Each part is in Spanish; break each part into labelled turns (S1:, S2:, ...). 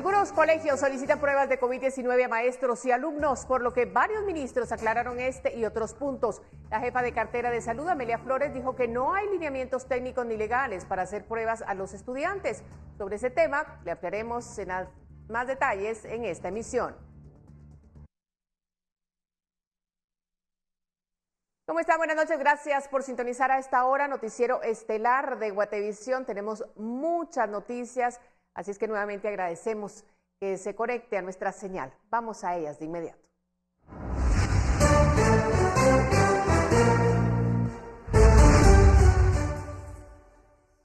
S1: Algunos colegios solicitan pruebas de COVID-19 a maestros y alumnos, por lo que varios ministros aclararon este y otros puntos. La jefa de cartera de Salud, Amelia Flores, dijo que no hay lineamientos técnicos ni legales para hacer pruebas a los estudiantes. Sobre ese tema, le ampliaremos más detalles en esta emisión. ¿Cómo están? Buenas noches, gracias por sintonizar a esta hora. Noticiero estelar de Guatevisión. Tenemos muchas noticias, así es que nuevamente agradecemos que se conecte a nuestra señal. Vamos a ellas de inmediato.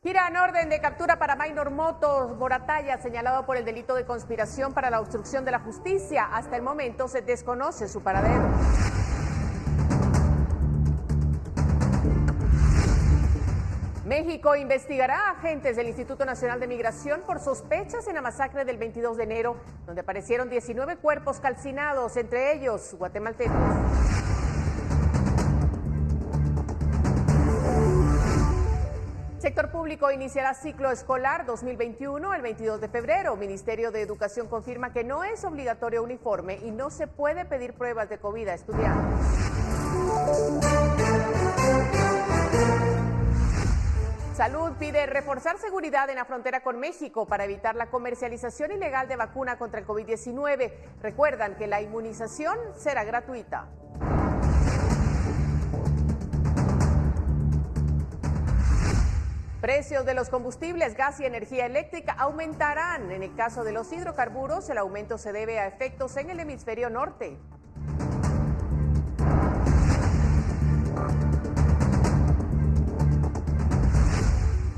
S1: Giran orden de captura para Maynor Moratalla, señalado por el delito de conspiración para la obstrucción de la justicia. Hasta el momento se desconoce su paradero. México investigará a agentes del Instituto Nacional de Migración por sospechas en la masacre del 22 de enero, donde aparecieron 19 cuerpos calcinados, entre ellos guatemaltecos. Sector público iniciará ciclo escolar 2021 el 22 de febrero. Ministerio de Educación confirma que no es obligatorio uniforme y no se puede pedir pruebas de COVID a estudiantes. Salud pide reforzar seguridad en la frontera con México para evitar la comercialización ilegal de vacuna contra el COVID-19. Recuerdan que la inmunización será gratuita. Precios de los combustibles, gas y energía eléctrica aumentarán. En el caso de los hidrocarburos, el aumento se debe a efectos en el hemisferio norte.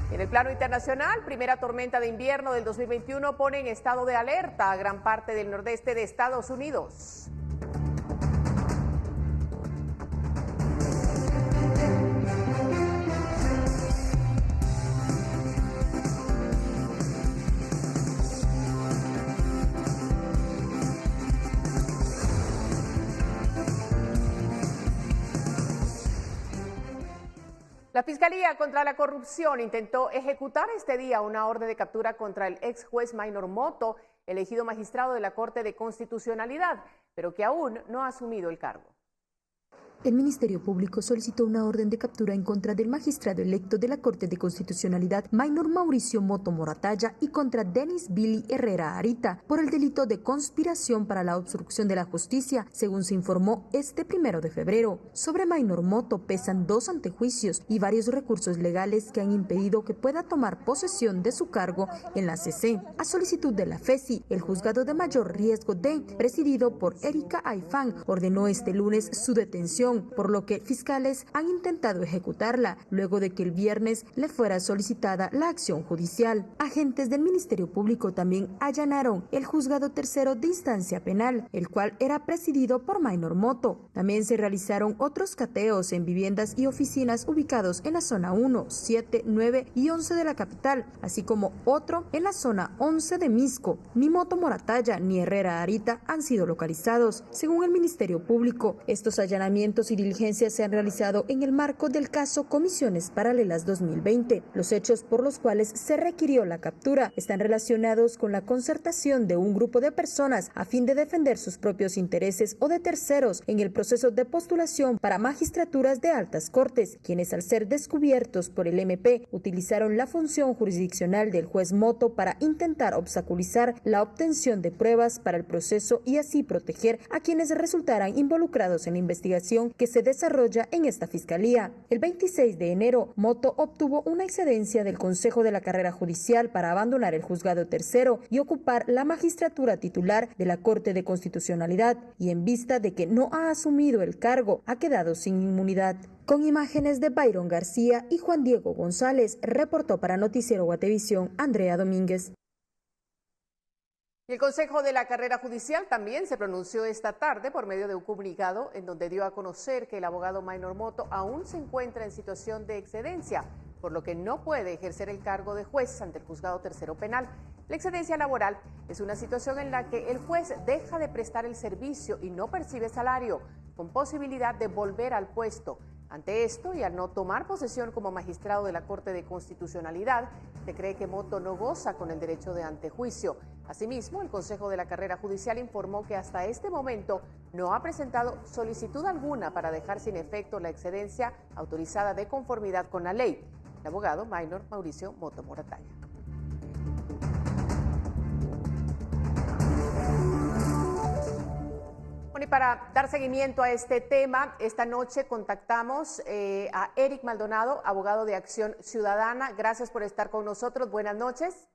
S1: En el plano internacional, primera tormenta de invierno del 2021 pone en estado de alerta a gran parte del nordeste de Estados Unidos. La Fiscalía contra la Corrupción intentó ejecutar este día una orden de captura contra el ex juez Maynor Moto, elegido magistrado de la Corte de Constitucionalidad, pero que aún no ha asumido el cargo.
S2: El Ministerio Público solicitó una orden de captura en contra del magistrado electo de la Corte de Constitucionalidad, Maynor Mauricio Moto Moratalla, y contra Denis Billy Herrera Arita por el delito de conspiración para la obstrucción de la justicia, según se informó este 1 de febrero. Sobre Maynor Moto pesan 2 antejuicios y varios recursos legales que han impedido que pueda tomar posesión de su cargo en la CC. A solicitud de la FESI, el juzgado de mayor riesgo D, presidido por Erika Aifán, ordenó este lunes su detención, por lo que fiscales han intentado ejecutarla, luego de que el viernes le fuera solicitada la acción judicial. Agentes del Ministerio Público también allanaron el juzgado tercero de instancia penal, el cual era presidido por Maynor Moto. También se realizaron otros cateos en viviendas y oficinas ubicados en la zona 1, 7, 9 y 11 de la capital, así como otro en la zona 11 de Misco. Ni Moto Moratalla ni Herrera Arita han sido localizados. Según el Ministerio Público, estos allanamientos y diligencias se han realizado en el marco del caso Comisiones Paralelas 2020. Los hechos por los cuales se requirió la captura están relacionados con la concertación de un grupo de personas a fin de defender sus propios intereses o de terceros en el proceso de postulación para magistraturas de altas cortes, quienes al ser descubiertos por el MP utilizaron la función jurisdiccional del juez Moto para intentar obstaculizar la obtención de pruebas para el proceso y así proteger a quienes resultaran involucrados en la investigación que se desarrolla en esta fiscalía. El 26 de enero, Moto obtuvo una excedencia del Consejo de la Carrera Judicial para abandonar el juzgado tercero y ocupar la magistratura titular de la Corte de Constitucionalidad, y en vista de que no ha asumido el cargo, ha quedado sin inmunidad. Con imágenes de Byron García y Juan Diego González, reportó para Noticiero Guatevisión Andrea Domínguez.
S1: Y el Consejo de la Carrera Judicial también se pronunció esta tarde por medio de un comunicado en donde dio a conocer que el abogado Maynor Moto aún se encuentra en situación de excedencia, por lo que no puede ejercer el cargo de juez ante el Juzgado Tercero Penal. La excedencia laboral es una situación en la que el juez deja de prestar el servicio y no percibe salario, con posibilidad de volver al puesto. Ante esto, y al no tomar posesión como magistrado de la Corte de Constitucionalidad, se cree que Moto no goza con el derecho de antejuicio. Asimismo, el Consejo de la Carrera Judicial informó que hasta este momento no ha presentado solicitud alguna para dejar sin efecto la excedencia autorizada de conformidad con la ley. El abogado Maynor Mauricio Moto Moratalla. Bueno, y para dar seguimiento a este tema, esta noche contactamos a Eric Maldonado, abogado de Acción Ciudadana. Gracias por estar con nosotros. Buenas noches.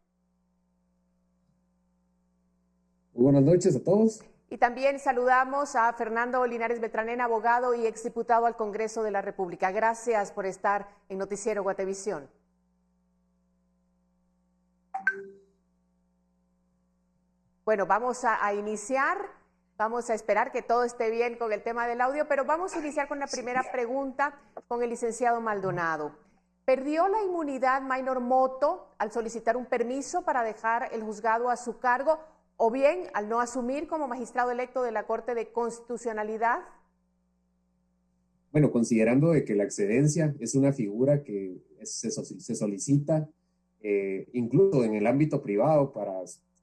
S3: Muy buenas noches a todos.
S1: Y también saludamos a Fernando Linares Beltranena, abogado y exdiputado al Congreso de la República. Gracias por estar en Noticiero Guatevisión. Bueno, vamos a iniciar. Vamos a esperar que todo esté bien con el tema del audio, pero vamos a iniciar con la primera pregunta con el licenciado Maldonado. ¿Perdió la inmunidad Maynor Moto al solicitar un permiso para dejar el juzgado a su cargo o bien al no asumir como magistrado electo de la Corte de Constitucionalidad?
S3: Bueno, considerando de que la excedencia es una figura que se solicita incluso en el ámbito privado para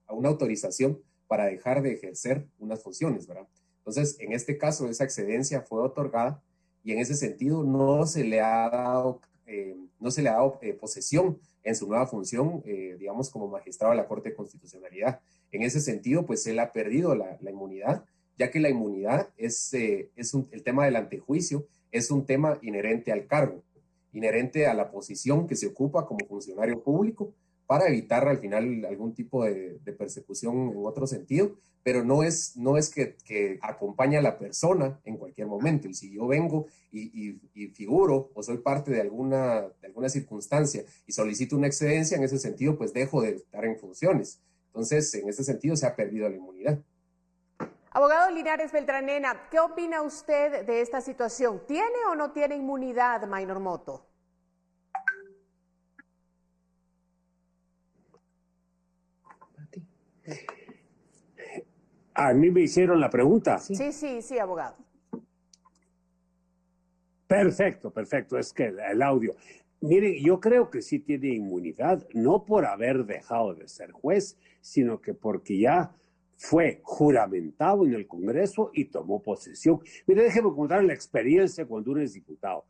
S3: una autorización para dejar de ejercer unas funciones, ¿verdad? Entonces, en este caso, esa excedencia fue otorgada y en ese sentido no se le ha dado posesión en su nueva función, digamos, como magistrado de la Corte de Constitucionalidad. En ese sentido, pues él ha perdido la inmunidad, ya que la inmunidad el tema del antejuicio es un tema inherente al cargo, inherente a la posición que se ocupa como funcionario público, para evitar al final algún tipo de persecución en otro sentido, pero no es que acompaña a la persona en cualquier momento. Y si yo vengo y figuro o soy parte de alguna circunstancia y solicito una excedencia, en ese sentido, pues dejo de estar en funciones. Entonces, en ese sentido, se ha perdido la inmunidad.
S1: Abogado Linares Beltranena, ¿qué opina usted de esta situación? ¿Tiene o no tiene inmunidad Maynor Moto?
S4: A mí me hicieron la pregunta.
S1: Sí, abogado.
S4: Perfecto. Es que el audio. Miren, yo creo que sí tiene inmunidad, no por haber dejado de ser juez, sino que porque ya fue juramentado en el Congreso y tomó posesión. Mire, déjeme contar la experiencia cuando uno es diputado.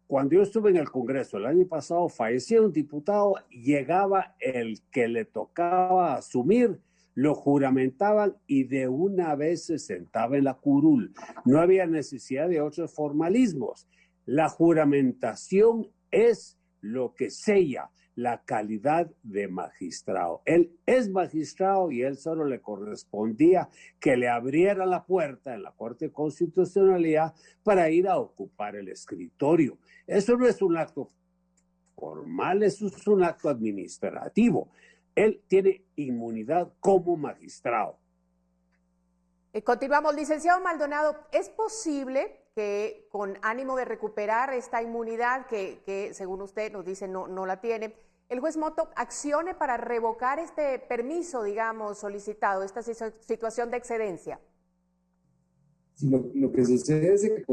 S4: Cuando yo estuve en el Congreso el año pasado, fallecía un diputado, llegaba el que le tocaba asumir, lo juramentaban y de una vez se sentaba en la curul. No había necesidad de otros formalismos. La juramentación es lo que sella la calidad de magistrado. Él es magistrado y él solo le correspondía que le abriera la puerta en la Corte de Constitucionalidad para ir a ocupar el escritorio. Eso no es un acto formal, eso es un acto administrativo. Él tiene inmunidad como magistrado.
S1: Continuamos, licenciado Maldonado. ¿Es posible que con ánimo de recuperar esta inmunidad que según usted nos dice no la tiene, el juez Moto accione para revocar este permiso, digamos, solicitado, esta situación de excedencia?
S3: Sí, lo que sucede es que,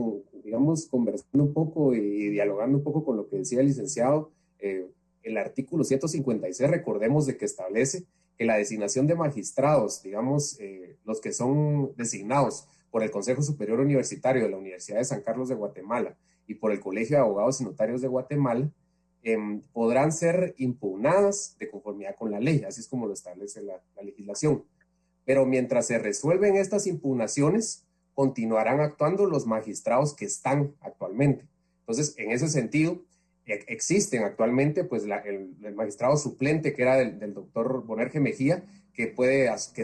S3: digamos, conversando un poco y dialogando un poco con lo que decía el licenciado, el artículo 156, recordemos de que establece que la designación de magistrados, digamos, los que son designados por el Consejo Superior Universitario de la Universidad de San Carlos de Guatemala y por el Colegio de Abogados y Notarios de Guatemala, podrán ser impugnadas de conformidad con la ley, así es como lo establece la legislación. Pero mientras se resuelven estas impugnaciones, continuarán actuando los magistrados que están actualmente. Entonces, en ese sentido, existen actualmente pues el magistrado suplente que era del doctor Bonerge Mejía, que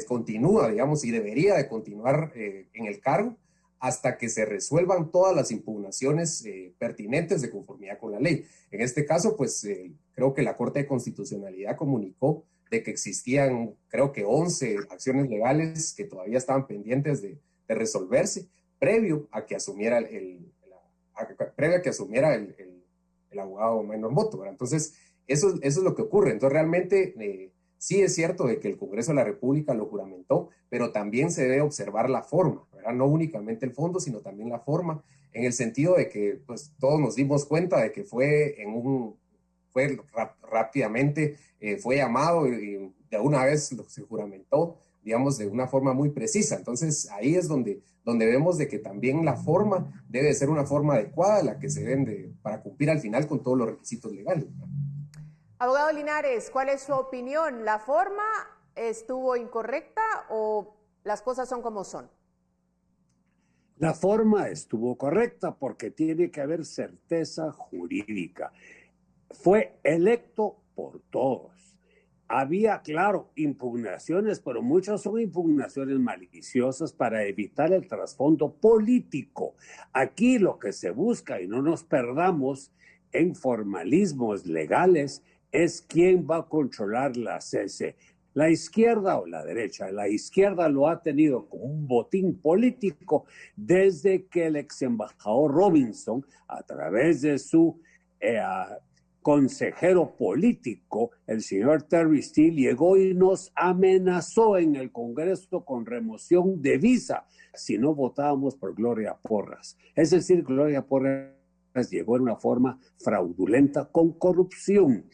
S3: continúa, digamos, y debería de continuar en el cargo hasta que se resuelvan todas las impugnaciones pertinentes de conformidad con la ley. En este caso, pues creo que la Corte de Constitucionalidad comunicó de que existían, creo que 11 acciones legales que todavía estaban pendientes de resolverse previo a que asumiera el abogado Maynor Moto, ¿verdad? Entonces, eso es lo que ocurre. Entonces, realmente, sí es cierto de que el Congreso de la República lo juramentó, pero también se debe observar la forma, ¿verdad? No únicamente el fondo, sino también la forma, en el sentido de que, pues, todos nos dimos cuenta de que rápidamente, fue llamado y de que alguna vez se juramentó, digamos, de una forma muy precisa. Entonces, ahí es donde vemos de que también la forma debe ser una forma adecuada, la que se vende para cumplir al final con todos los requisitos legales.
S1: Abogado Linares, ¿cuál es su opinión? ¿La forma estuvo incorrecta o las cosas son como son?
S4: La forma estuvo correcta porque tiene que haber certeza jurídica. Fue electo por todos. Había, claro, impugnaciones, pero muchas son impugnaciones maliciosas para evitar el trasfondo político. Aquí lo que se busca, y no nos perdamos en formalismos legales, es quién va a controlar la CC. La izquierda o la derecha. La izquierda lo ha tenido como un botín político desde que el ex embajador Robinson, a través de su consejero político, el señor Terry Steele, llegó y nos amenazó en el Congreso con remoción de visa si no votábamos por Gloria Porras. Es decir, Gloria Porras llegó en una forma fraudulenta con corrupción.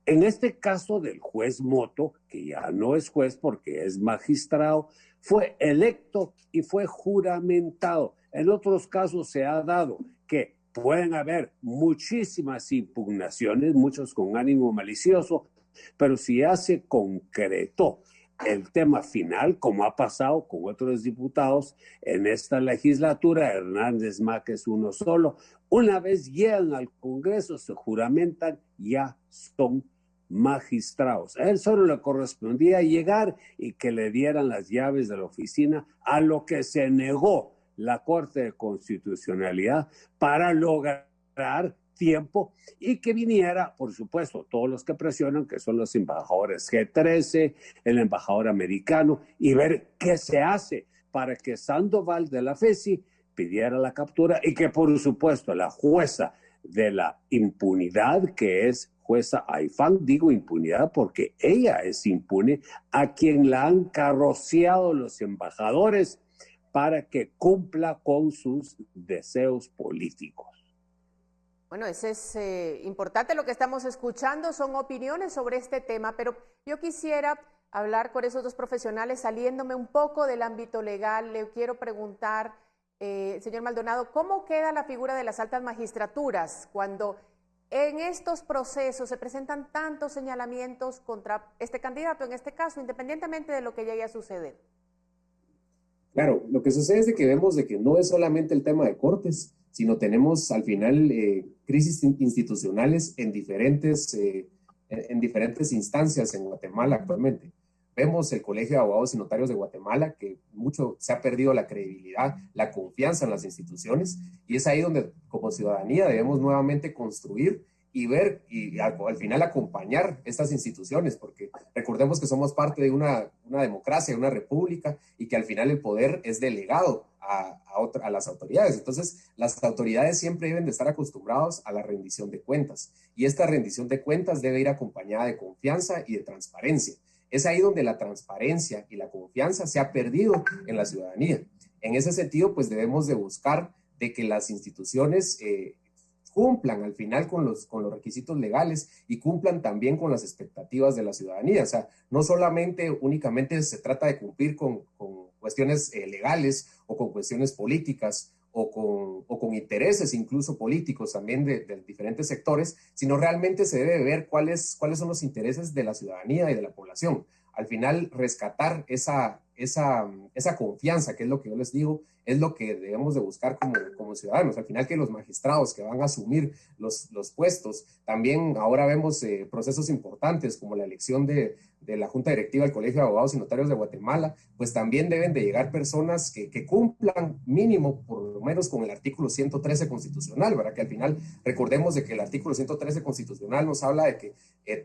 S4: En este caso del juez Moto, que ya no es juez porque es magistrado, fue electo y fue juramentado. En otros casos se ha dado que pueden haber muchísimas impugnaciones, muchos con ánimo malicioso, pero si ya se concretó el tema final, como ha pasado con otros diputados en esta legislatura, Hernández Márquez uno solo, una vez llegan al Congreso, se juramentan, ya son magistrados. A él solo le correspondía llegar y que le dieran las llaves de la oficina, a lo que se negó la Corte de Constitucionalidad para lograr tiempo y que viniera, por supuesto, todos los que presionan, que son los embajadores G13, el embajador americano, y ver qué se hace para que Sandoval de la FESI pidiera la captura y que, por supuesto, la jueza de la impunidad, que es jueza Aifán, digo impunidad porque ella es impune, a quien la han carroceado los embajadores para que cumpla con sus deseos políticos.
S1: Bueno, eso es importante lo que estamos escuchando, son opiniones sobre este tema, pero yo quisiera hablar con esos dos profesionales saliéndome un poco del ámbito legal. Le quiero preguntar, señor Maldonado, ¿cómo queda la figura de las altas magistraturas cuando en estos procesos se presentan tantos señalamientos contra este candidato, en este caso, independientemente de lo que llegue a suceder?
S3: Claro, lo que sucede es de que vemos de que no es solamente el tema de cortes, sino tenemos al final crisis institucionales en diferentes instancias en Guatemala actualmente. Vemos el Colegio de Abogados y Notarios de Guatemala, que mucho se ha perdido la credibilidad, la confianza en las instituciones, y es ahí donde como ciudadanía debemos nuevamente construir y ver y al final acompañar estas instituciones, porque recordemos que somos parte de una democracia, una república, y que al final el poder es delegado a las autoridades. Entonces, las autoridades siempre deben de estar acostumbrados a la rendición de cuentas, y esta rendición de cuentas debe ir acompañada de confianza y de transparencia. Es ahí donde la transparencia y la confianza se ha perdido en la ciudadanía. En ese sentido, pues debemos de buscar de que las instituciones cumplan al final con los requisitos legales y cumplan también con las expectativas de la ciudadanía. O sea, no solamente únicamente se trata de cumplir con cuestiones legales o con cuestiones políticas o con intereses incluso políticos también de diferentes sectores, sino realmente se debe ver cuáles son los intereses de la ciudadanía y de la población. Al final, rescatar esa confianza, que es lo que yo les digo, es lo que debemos de buscar como ciudadanos. Al final, que los magistrados que van a asumir los puestos, también ahora vemos procesos importantes como la elección de la Junta Directiva del Colegio de Abogados y Notarios de Guatemala, pues también deben de llegar personas que cumplan mínimo, por lo menos con el artículo 113 constitucional, ¿verdad? Que al final recordemos de que el artículo 113 constitucional nos habla de que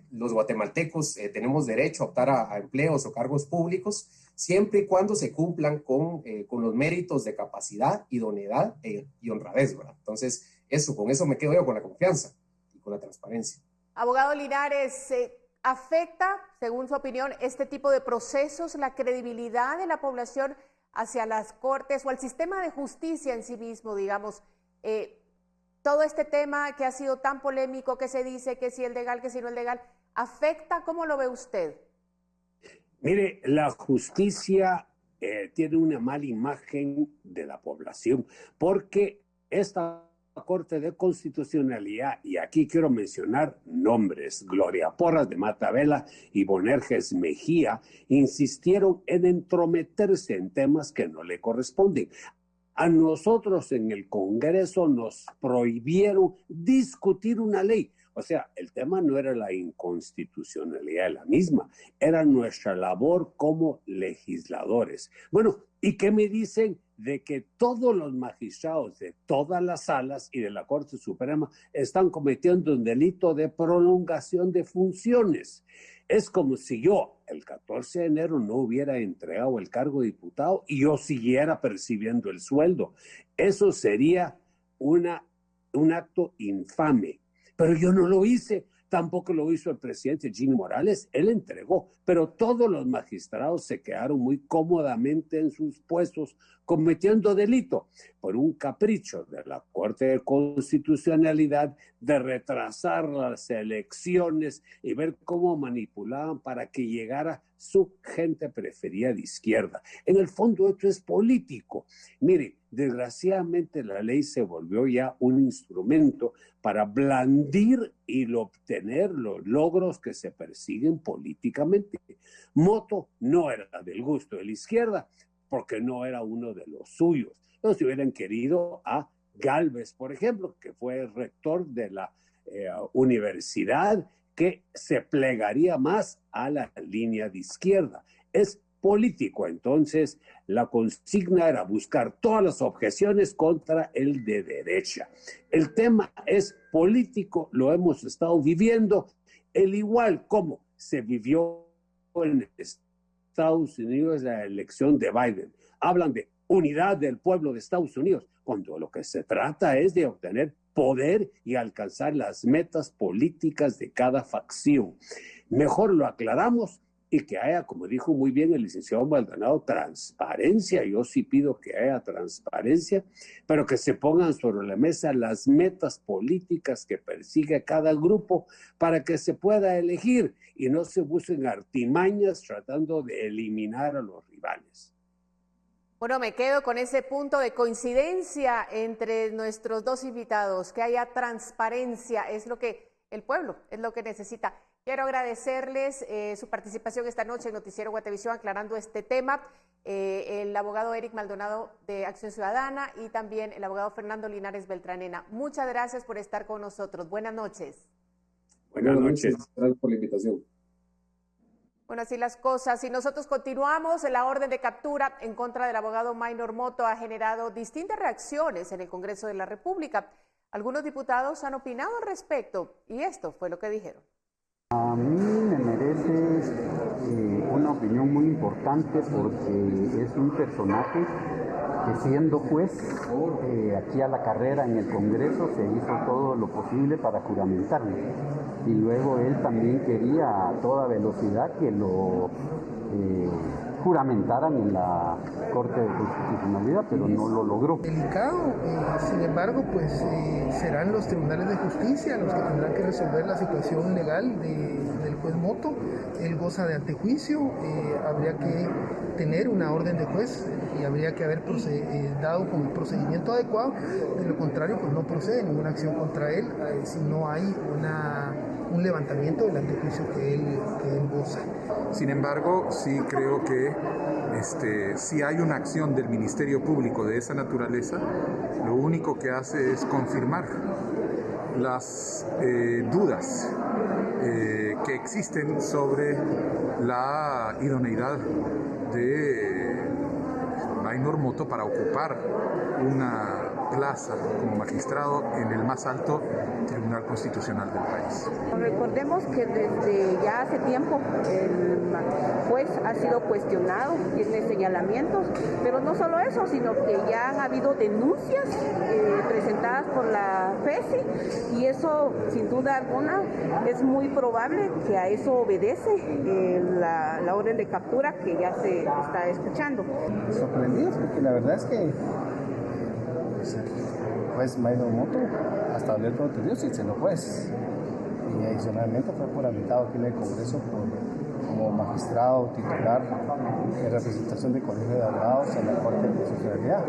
S3: los guatemaltecos tenemos derecho a optar a empleos o cargos públicos, siempre y cuando se cumplan con los méritos de capacidad, idoneidad y honradez, ¿verdad? Entonces, con eso me quedo yo, con la confianza y con la transparencia.
S1: Abogado Linares, ¿afecta, según su opinión, este tipo de procesos la credibilidad de la población hacia las cortes o al sistema de justicia en sí mismo, digamos? Todo este tema que ha sido tan polémico, que se dice que si es legal, que si no es legal, ¿afecta? ¿Cómo lo ve usted?
S4: Mire, la justicia tiene una mala imagen de la población porque esta Corte de Constitucionalidad, y aquí quiero mencionar nombres, Gloria Porras de Matavela y Bonerges Mejía, insistieron en entrometerse en temas que no le corresponden. A nosotros en el Congreso nos prohibieron discutir una ley. O sea, el tema no era la inconstitucionalidad de la misma, era nuestra labor como legisladores. Bueno, ¿y qué me dicen de que todos los magistrados de todas las salas y de la Corte Suprema están cometiendo un delito de prolongación de funciones? Es como si yo el 14 de enero no hubiera entregado el cargo de diputado y yo siguiera percibiendo el sueldo. Eso sería un acto infame. Pero yo no lo hice, tampoco lo hizo el presidente Jimmy Morales, él entregó, pero todos los magistrados se quedaron muy cómodamente en sus puestos cometiendo delito por un capricho de la Corte de Constitucionalidad de retrasar las elecciones y ver cómo manipulaban para que llegara su gente preferida de izquierda. En el fondo esto es político. Mire, desgraciadamente la ley se volvió ya un instrumento para blandir y obtener los logros que se persiguen políticamente. Motto no era del gusto de la izquierda porque no era uno de los suyos. Ellos hubieran querido a Gálvez, por ejemplo, que fue el rector de la universidad, que se plegaría más a la línea de izquierda. Es político, entonces la consigna era buscar todas las objeciones contra el de derecha. El tema es político, lo hemos estado viviendo, el igual como se vivió en Estados Unidos la elección de Biden. Hablan de unidad del pueblo de Estados Unidos, cuando lo que se trata es de obtener poder y alcanzar las metas políticas de cada facción. Mejor lo aclaramos y que haya, como dijo muy bien el licenciado Maldonado, transparencia. Yo sí pido que haya transparencia, pero que se pongan sobre la mesa las metas políticas que persigue cada grupo para que se pueda elegir y no se busquen artimañas tratando de eliminar a los rivales.
S1: Bueno, me quedo con ese punto de coincidencia entre nuestros dos invitados, que haya transparencia, es lo que el pueblo, es lo que necesita. Quiero agradecerles su participación esta noche en Noticiero Guatevisión aclarando este tema. El abogado Eric Maldonado de Acción Ciudadana y también el abogado Fernando Linares Beltranena. Muchas gracias por estar con nosotros. Buenas noches.
S3: Buenas noches. Gracias por la invitación.
S1: Bueno, así las cosas. Y nosotros continuamos. La orden de captura en contra del abogado Maynor Motto ha generado distintas reacciones en el Congreso de la República. Algunos diputados han opinado al respecto y esto fue lo que dijeron.
S5: A mí me merece una opinión muy importante porque es un personaje que siendo juez aquí a la carrera en el Congreso se hizo todo lo posible para juramentarlo. Y luego él también quería a toda velocidad que lo juramentaran en la Corte de Constitucionalidad, pero no lo logró.
S6: Delicado, sin embargo, pues serán los tribunales de justicia los que tendrán que resolver la situación legal del juez Motto. Él goza de antejuicio, habría que tener una orden de juez y habría que haber dado con el procedimiento adecuado. De lo contrario, pues no procede ninguna acción contra él si no hay un levantamiento del antejuicio que él goza.
S7: Sin embargo, sí creo que si hay una acción del Ministerio Público de esa naturaleza, lo único que hace es confirmar las dudas que existen sobre la idoneidad de Maynor Motto para ocupar una plaza como magistrado en el más alto Tribunal Constitucional del país.
S8: Recordemos que desde ya hace tiempo el juez ha sido cuestionado, tiene señalamientos, pero no solo eso, sino que ya han habido denuncias presentadas por la FESI y eso sin duda alguna es muy probable que a eso obedece la orden de captura que ya se está escuchando.
S9: Sorprendidos porque la verdad es que pues Maynor Motto hasta hablar con otros y se lo juez y adicionalmente fue juramentado aquí en el Congreso por como magistrado titular de representación del Colegio de Abogados en la Corte de Constitucionalidad.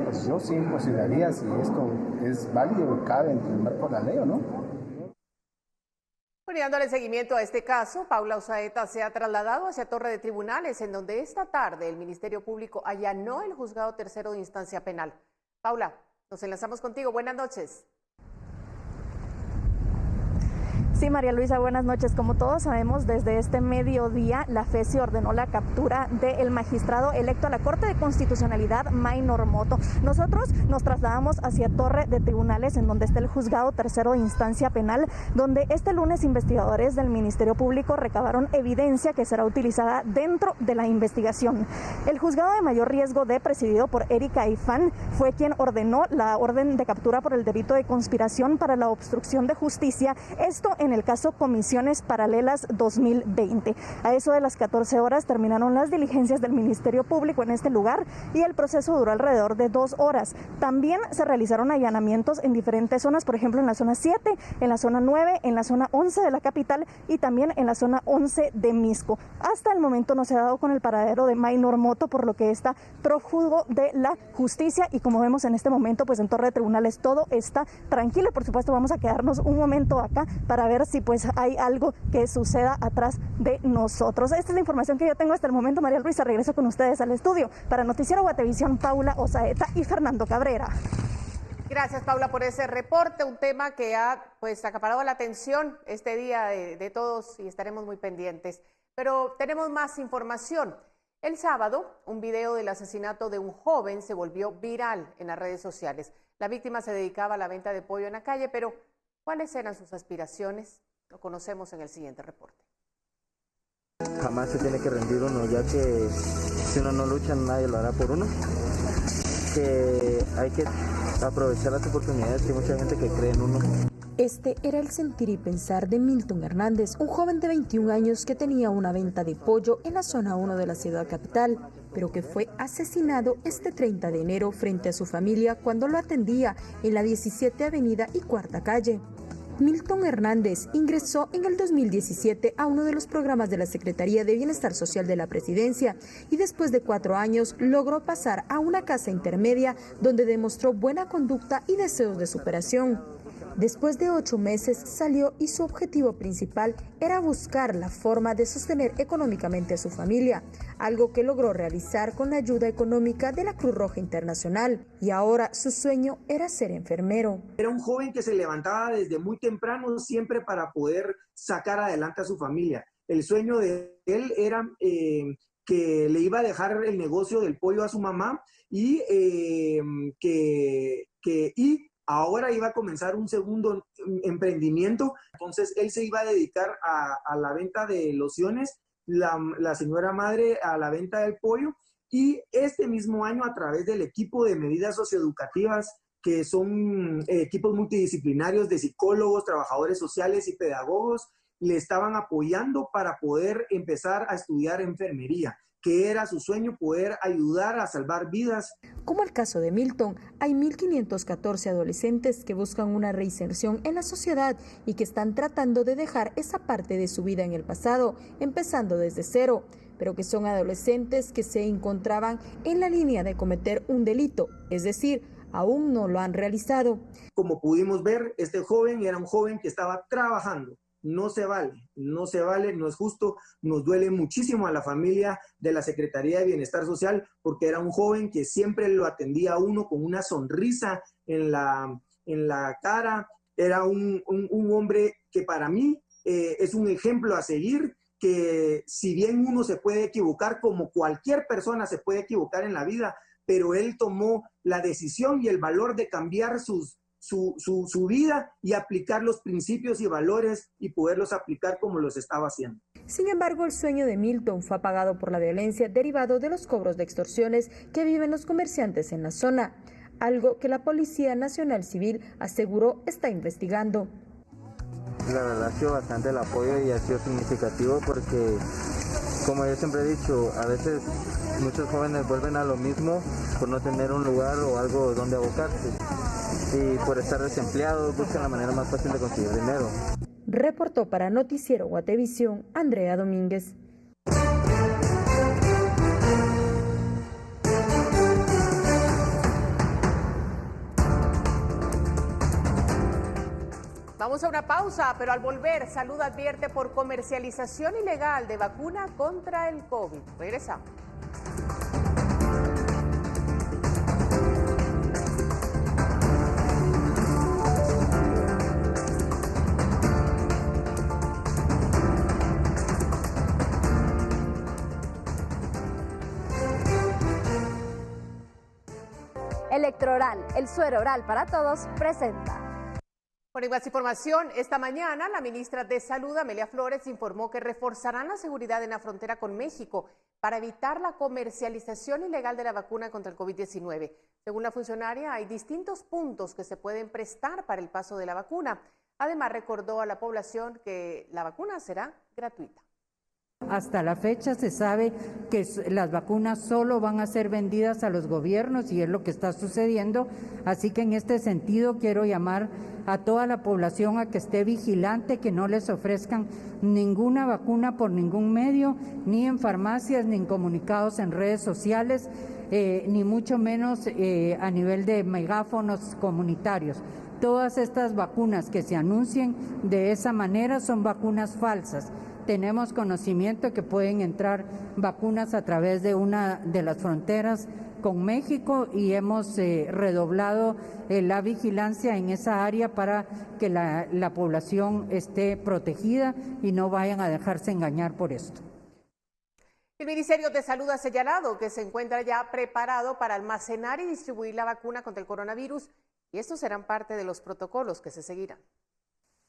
S9: Pues yo sí consideraría si esto es válido y cabe en el marco de la ley o no.
S1: Dándole seguimiento a este caso, Paula Osaeta se ha trasladado hacia Torre de Tribunales, en donde esta tarde el Ministerio Público allanó el Juzgado Tercero de Instancia Penal. Paula, nos enlazamos contigo. Buenas noches.
S10: Sí, María Luisa, buenas noches. Como todos sabemos, desde este mediodía la FESI ordenó la captura del magistrado electo a la Corte de Constitucionalidad, Maynor Moto. Nosotros nos trasladamos hacia Torre de Tribunales, en donde está el Juzgado Tercero de Instancia Penal, donde este lunes investigadores del Ministerio Público recabaron evidencia que será utilizada dentro de la investigación. El juzgado de mayor riesgo D, presidido por Erika Ifán, fue quien ordenó la orden de captura por el delito de conspiración para la obstrucción de justicia, esto en el caso Comisiones Paralelas 2020. A eso de las 14 horas terminaron las diligencias del Ministerio Público en este lugar y el proceso duró alrededor de 2 horas. También se realizaron allanamientos en diferentes zonas, por ejemplo en la zona 7, en la zona 9, en la zona 11 de la capital y también en la zona 11 de Misco. Hasta el momento no se ha dado con el paradero de Maynor Moto, por lo que está prófugo de la justicia, y como vemos en este momento, pues en Torre de Tribunales todo está tranquilo. Por supuesto vamos a quedarnos un momento acá para ver si pues hay algo que suceda atrás de nosotros. Esta es la información que yo tengo hasta el momento. María Luisa, regreso con ustedes al estudio. Para Noticiero Guatevisión, Paula Osaeta y Fernando Cabrera.
S1: Gracias, Paula, por ese reporte, un tema que ha pues acaparado la atención este día de todos y estaremos muy pendientes. Pero tenemos más información. El sábado, un video del asesinato de un joven se volvió viral en las redes sociales. La víctima se dedicaba a la venta de pollo en la calle, pero ¿cuáles eran sus aspiraciones? Lo conocemos en el siguiente reporte.
S11: Jamás se tiene que rendir uno, ya que si uno no lucha, nadie lo hará por uno. Que hay que aprovechar las oportunidades, que hay mucha gente que cree en uno.
S2: Este era el sentir y pensar de Milton Hernández, un joven de 21 años que tenía una venta de pollo en la zona 1 de la ciudad capital, pero que fue asesinado este 30 de enero frente a su familia cuando lo atendía en la 17 Avenida y Cuarta Calle. Milton Hernández ingresó en el 2017 a uno de los programas de la Secretaría de Bienestar Social de la Presidencia y después de 4 años logró pasar a una casa intermedia donde demostró buena conducta y deseos de superación. Después de 8 meses salió y su objetivo principal era buscar la forma de sostener económicamente a su familia, algo que logró realizar con la ayuda económica de la Cruz Roja Internacional, y ahora su sueño era ser enfermero.
S12: Era un joven que se levantaba desde muy temprano siempre para poder sacar adelante a su familia. El sueño de él era que le iba a dejar el negocio del pollo a su mamá y ahora iba a comenzar un segundo emprendimiento. Entonces él se iba a dedicar a la venta de lociones, la señora madre a la venta del pollo, y este mismo año, a través del equipo de medidas socioeducativas, que son equipos multidisciplinarios de psicólogos, trabajadores sociales y pedagogos, le estaban apoyando para poder empezar a estudiar enfermería, que era su sueño, poder ayudar a salvar vidas.
S2: Como el caso de Milton, hay 1.514 adolescentes que buscan una reinserción en la sociedad y que están tratando de dejar esa parte de su vida en el pasado, empezando desde cero, pero que son adolescentes que se encontraban en la línea de cometer un delito, es decir, aún no lo han realizado.
S12: Como pudimos ver, este joven era un joven que estaba trabajando. No se vale, no es justo, nos duele muchísimo a la familia de la Secretaría de Bienestar Social, porque era un joven que siempre lo atendía a uno con una sonrisa en la cara, era un hombre que para mí es un ejemplo a seguir, que si bien uno se puede equivocar, como cualquier persona se puede equivocar en la vida, pero él tomó la decisión y el valor de cambiar su vida y aplicar los principios y valores y poderlos aplicar como los estaba haciendo.
S2: Sin embargo, el sueño de Milton fue apagado por la violencia derivado de los cobros de extorsiones que viven los comerciantes en la zona, algo que la Policía Nacional Civil aseguró está investigando.
S11: La verdad ha sido bastante el apoyo y ha sido significativo porque, como yo siempre he dicho, a veces muchos jóvenes vuelven a lo mismo por no tener un lugar o algo donde abocarse. Y por estar desempleados buscan la manera más fácil de conseguir dinero.
S2: Reportó para Noticiero Guatevisión, Andrea Domínguez.
S1: Vamos a una pausa, pero al volver, Salud advierte por comercialización ilegal de vacuna contra el COVID. Regresamos.
S10: Electroral, el suero oral para todos, presenta.
S1: Con más información, esta mañana la ministra de Salud, Amelia Flores, informó que reforzarán la seguridad en la frontera con México para evitar la comercialización ilegal de la vacuna contra el COVID-19. Según la funcionaria, hay distintos puntos que se pueden prestar para el paso de la vacuna. Además, recordó a la población que la vacuna será gratuita.
S13: Hasta la fecha se sabe que las vacunas solo van a ser vendidas a los gobiernos y es lo que está sucediendo. Así que en este sentido quiero llamar a toda la población a que esté vigilante, que no les ofrezcan ninguna vacuna por ningún medio, ni en farmacias, ni en comunicados en redes sociales, ni mucho menos a nivel de megáfonos comunitarios. Todas estas vacunas que se anuncien de esa manera son vacunas falsas. Tenemos conocimiento que pueden entrar vacunas a través de una de las fronteras con México y hemos redoblado la vigilancia en esa área para que la población esté protegida y no vayan a dejarse engañar por esto.
S1: El Ministerio de Salud ha señalado que se encuentra ya preparado para almacenar y distribuir la vacuna contra el coronavirus y estos serán parte de los protocolos que se seguirán.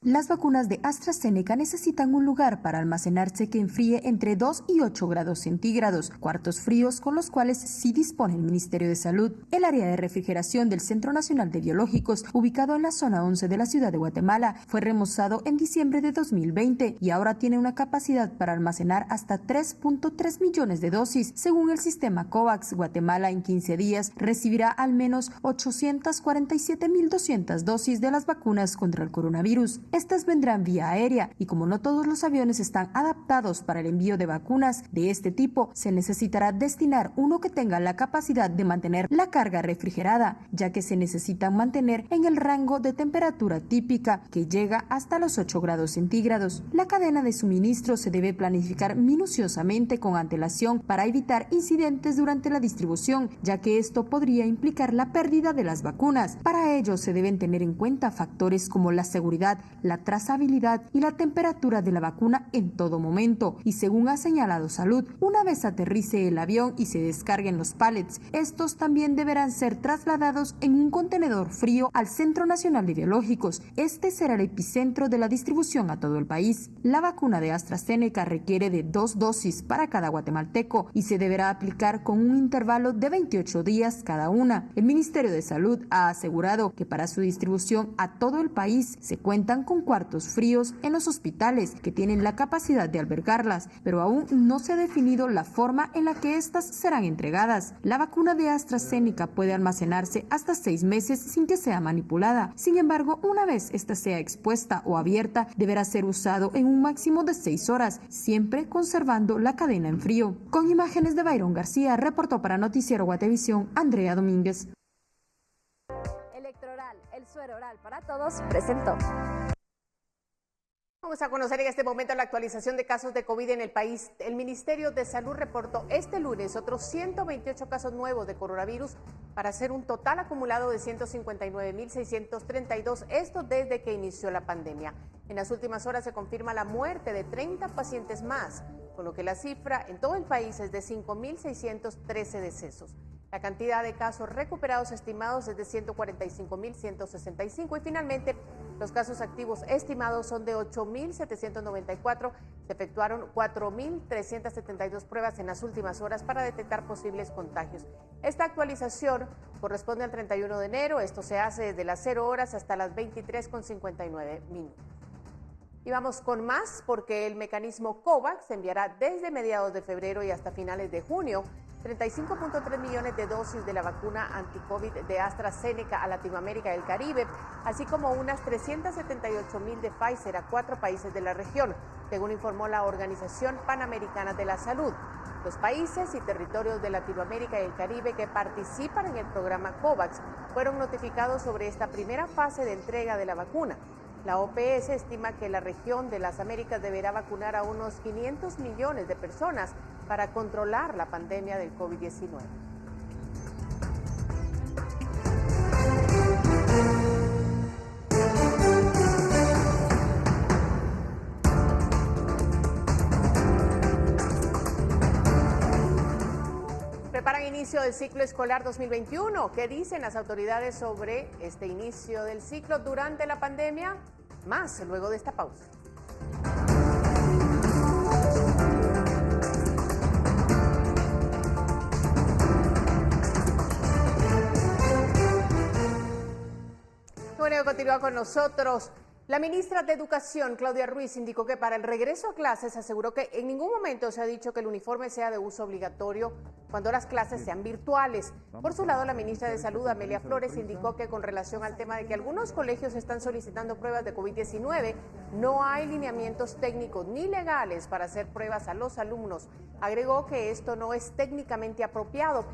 S2: Las vacunas de AstraZeneca necesitan un lugar para almacenarse que enfríe entre 2 y 8 grados centígrados, cuartos fríos con los cuales sí dispone el Ministerio de Salud. El área de refrigeración del Centro Nacional de Biológicos, ubicado en la zona 11 de la ciudad de Guatemala, fue remozado en diciembre de 2020 y ahora tiene una capacidad para almacenar hasta 3.3 millones de dosis. Según el sistema COVAX, Guatemala en 15 días recibirá al menos 847.200 dosis de las vacunas contra el coronavirus. Estas vendrán vía aérea y como no todos los aviones están adaptados para el envío de vacunas de este tipo, se necesitará destinar uno que tenga la capacidad de mantener la carga refrigerada, ya que se necesitan mantener en el rango de temperatura típica, que llega hasta los 8 grados centígrados. La cadena de suministro se debe planificar minuciosamente con antelación para evitar incidentes durante la distribución, ya que esto podría implicar la pérdida de las vacunas. Para ello se deben tener en cuenta factores como la seguridad, la trazabilidad y la temperatura de la vacuna en todo momento. Y según ha señalado Salud, una vez aterrice el avión y se descarguen los pallets, estos también deberán ser trasladados en un contenedor frío al Centro Nacional de Biológicos. Este será el epicentro de la distribución a todo el país. La vacuna de AstraZeneca requiere de 2 dosis para cada guatemalteco y se deberá aplicar con un intervalo de 28 días cada una. El Ministerio de Salud ha asegurado que para su distribución a todo el país se cuentan con cuartos fríos en los hospitales que tienen la capacidad de albergarlas, pero aún no se ha definido la forma en la que estas serán entregadas. La vacuna de AstraZeneca puede almacenarse hasta 6 meses sin que sea manipulada. Sin embargo, una vez esta sea expuesta o abierta, deberá ser usado en un máximo de 6 horas, siempre conservando la cadena en frío. Con imágenes de Byron García, reportó para Noticiero Guatevisión, Andrea Domínguez.
S10: Electroral, el suero oral para todos, presentó.
S1: Vamos a conocer en este momento la actualización de casos de COVID en el país. El Ministerio de Salud reportó este lunes otros 128 casos nuevos de coronavirus para hacer un total acumulado de 159.632, esto desde que inició la pandemia. En las últimas horas se confirma la muerte de 30 pacientes más, con lo que la cifra en todo el país es de 5.613 decesos. La cantidad de casos recuperados estimados es de 145.165 y finalmente los casos activos estimados son de 8.794. Se efectuaron 4.372 pruebas en las últimas horas para detectar posibles contagios. Esta actualización corresponde al 31 de enero. Esto se hace desde las 0 horas hasta las 23:59 minutos. Y vamos con más porque el mecanismo COVAX enviará desde mediados de febrero y hasta finales de junio 35.3 millones de dosis de la vacuna anti-COVID de AstraZeneca a Latinoamérica y el Caribe, así como unas 378.000 de Pfizer a 4 países de la región, según informó la Organización Panamericana de la Salud. Los países y territorios de Latinoamérica y el Caribe que participan en el programa COVAX fueron notificados sobre esta primera fase de entrega de la vacuna. La OPS estima que la región de las Américas deberá vacunar a unos 500 millones de personas para controlar la pandemia del COVID-19. Preparan inicio del ciclo escolar 2021. ¿Qué dicen las autoridades sobre este inicio del ciclo durante la pandemia? Más luego de esta pausa. Bueno, continúa con nosotros. La ministra de Educación, Claudia Ruiz, indicó que para el regreso a clases aseguró que en ningún momento se ha dicho que el uniforme sea de uso obligatorio cuando las clases sean virtuales. Por su lado, la ministra de Salud, Amelia Flores, indicó que con relación al tema de que algunos colegios están solicitando pruebas de COVID-19, no hay lineamientos técnicos ni legales para hacer pruebas a los alumnos. Agregó que esto no es técnicamente apropiado,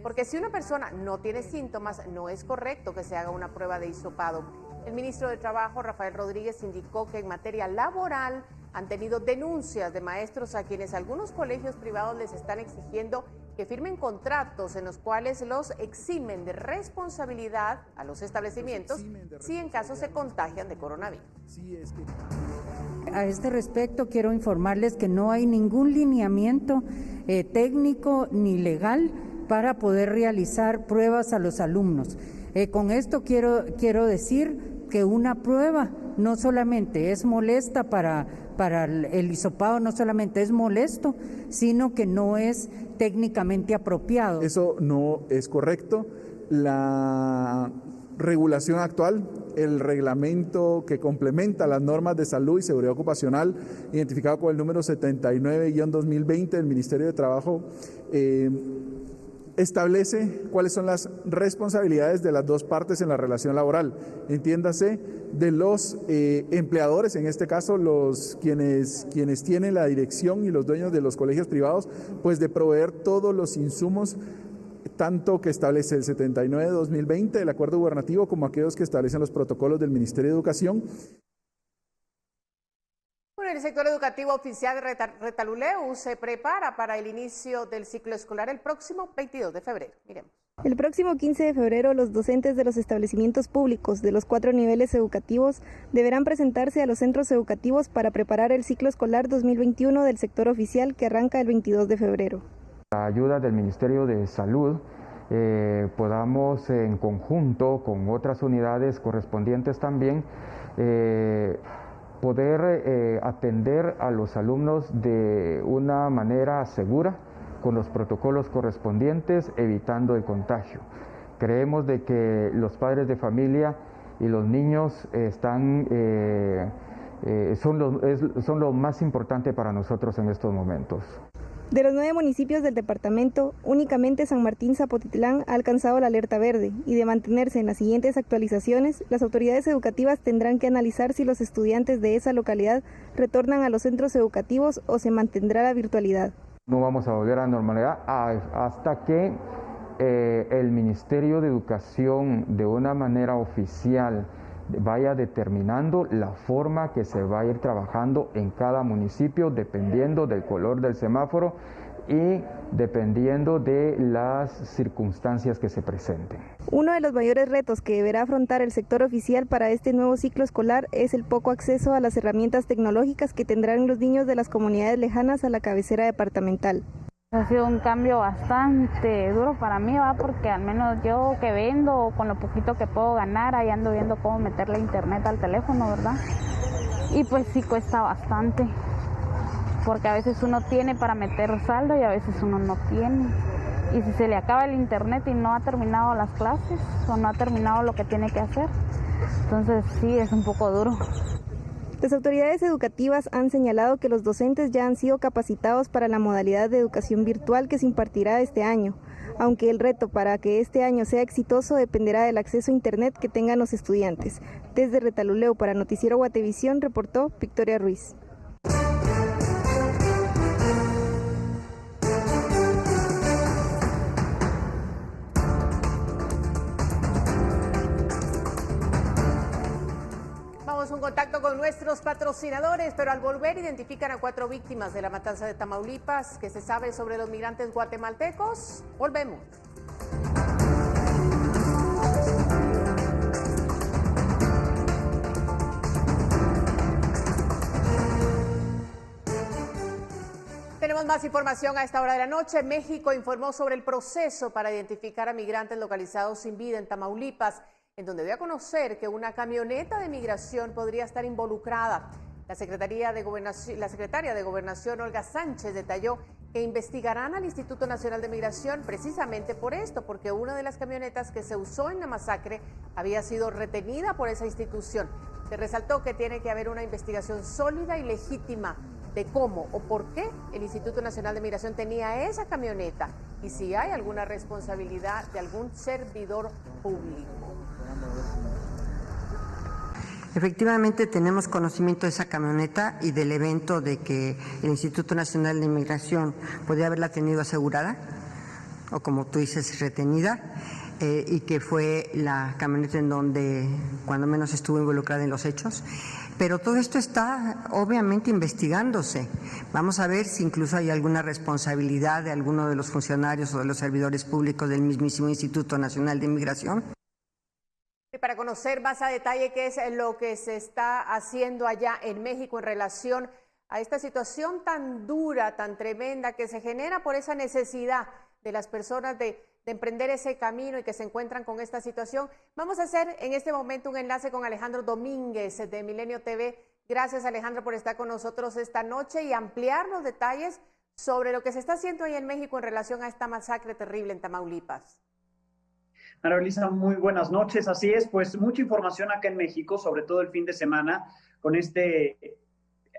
S1: porque si una persona no tiene síntomas, no es correcto que se haga una prueba de hisopado. El ministro de Trabajo, Rafael Rodríguez, indicó que en materia laboral han tenido denuncias de maestros a quienes algunos colegios privados les están exigiendo que firmen contratos en los cuales los eximen de responsabilidad a los establecimientos si en caso se contagian de coronavirus.
S13: A este respecto, quiero informarles que no hay ningún lineamiento técnico ni legal para poder realizar pruebas a los alumnos. Con esto quiero decir que una prueba no solamente es molesta para el hisopado, no solamente es molesto, sino que no es técnicamente apropiado.
S14: Eso no es correcto. La regulación actual, el reglamento que complementa las normas de salud y seguridad ocupacional, identificado con el número 79-2020 del Ministerio de Trabajo, establece cuáles son las responsabilidades de las dos partes en la relación laboral. Entiéndase, de los empleadores, en este caso quienes tienen la dirección y los dueños de los colegios privados, pues de proveer todos los insumos, tanto que establece el 79-2020 del acuerdo gubernativo como aquellos que establecen los protocolos del Ministerio de Educación.
S1: Bueno, el sector educativo oficial de Retaluleu se prepara para el inicio del ciclo escolar el próximo 22 de febrero. Miremos.
S15: El próximo 15 de febrero, los docentes de los establecimientos públicos de los 4 niveles educativos deberán presentarse a los centros educativos para preparar el ciclo escolar 2021 del sector oficial que arranca el 22 de febrero.
S16: La ayuda del Ministerio de Salud, podamos en conjunto con otras unidades correspondientes también poder atender a los alumnos de una manera segura, con los protocolos correspondientes, evitando el contagio. Creemos de que los padres de familia y los niños son lo más importante para nosotros en estos momentos.
S15: De los 9 municipios del departamento, únicamente San Martín Zapotitlán ha alcanzado la alerta verde y de mantenerse en las siguientes actualizaciones, las autoridades educativas tendrán que analizar si los estudiantes de esa localidad retornan a los centros educativos o se mantendrá la virtualidad.
S16: No vamos a volver a la normalidad hasta que el Ministerio de Educación de una manera oficial vaya determinando la forma que se va a ir trabajando en cada municipio, dependiendo del color del semáforo y dependiendo de las circunstancias que se presenten.
S15: Uno de los mayores retos que deberá afrontar el sector oficial para este nuevo ciclo escolar es el poco acceso a las herramientas tecnológicas que tendrán los niños de las comunidades lejanas a la cabecera departamental.
S17: Ha sido un cambio bastante duro para mí, porque al menos yo que vendo, con lo poquito que puedo ganar, ahí ando viendo cómo meterle internet al teléfono, ¿verdad? Y pues sí cuesta bastante, porque a veces uno tiene para meter saldo y a veces uno no tiene. Y si se le acaba el internet y no ha terminado las clases o no ha terminado lo que tiene que hacer, entonces sí, es un poco duro.
S15: Las autoridades educativas han señalado que los docentes ya han sido capacitados para la modalidad de educación virtual que se impartirá este año, aunque el reto para que este año sea exitoso dependerá del acceso a Internet que tengan los estudiantes. Desde Retaluleu para Noticiero Guatevisión reportó Victoria Ruiz.
S1: Un contacto con nuestros patrocinadores, pero al volver identifican a 4 víctimas de la matanza de Tamaulipas. ¿Qué se sabe sobre los migrantes guatemaltecos? Volvemos. Tenemos más información a esta hora de la noche. México informó sobre el proceso para identificar a migrantes localizados sin vida en Tamaulipas, en donde dio a conocer que una camioneta de migración podría estar involucrada. La secretaria de Gobernación, Olga Sánchez, detalló que investigarán al Instituto Nacional de Migración precisamente por esto, porque una de las camionetas que se usó en la masacre había sido retenida por esa institución. Se resaltó que tiene que haber una investigación sólida y legítima de cómo o por qué el Instituto Nacional de Migración tenía esa camioneta y si hay alguna responsabilidad de algún servidor público.
S18: Efectivamente tenemos conocimiento de esa camioneta y del evento de que el Instituto Nacional de Inmigración podría haberla tenido asegurada o, como tú dices, retenida, y que fue la camioneta en donde cuando menos estuvo involucrada en los hechos. Pero todo esto está obviamente investigándose. Vamos a ver si incluso hay alguna responsabilidad de alguno de los funcionarios o de los servidores públicos del mismísimo Instituto Nacional de Inmigración.
S1: Y para conocer más a detalle qué es lo que se está haciendo allá en México en relación a esta situación tan dura, tan tremenda que se genera por esa necesidad de las personas de emprender ese camino y que se encuentran con esta situación, vamos a hacer en este momento un enlace con Alejandro Domínguez de Milenio TV. Gracias, Alejandro, por estar con nosotros esta noche y ampliar los detalles sobre lo que se está haciendo ahí en México en relación a esta masacre terrible en Tamaulipas.
S19: María Luisa, muy buenas noches. Así es, pues mucha información acá en México, sobre todo el fin de semana, con este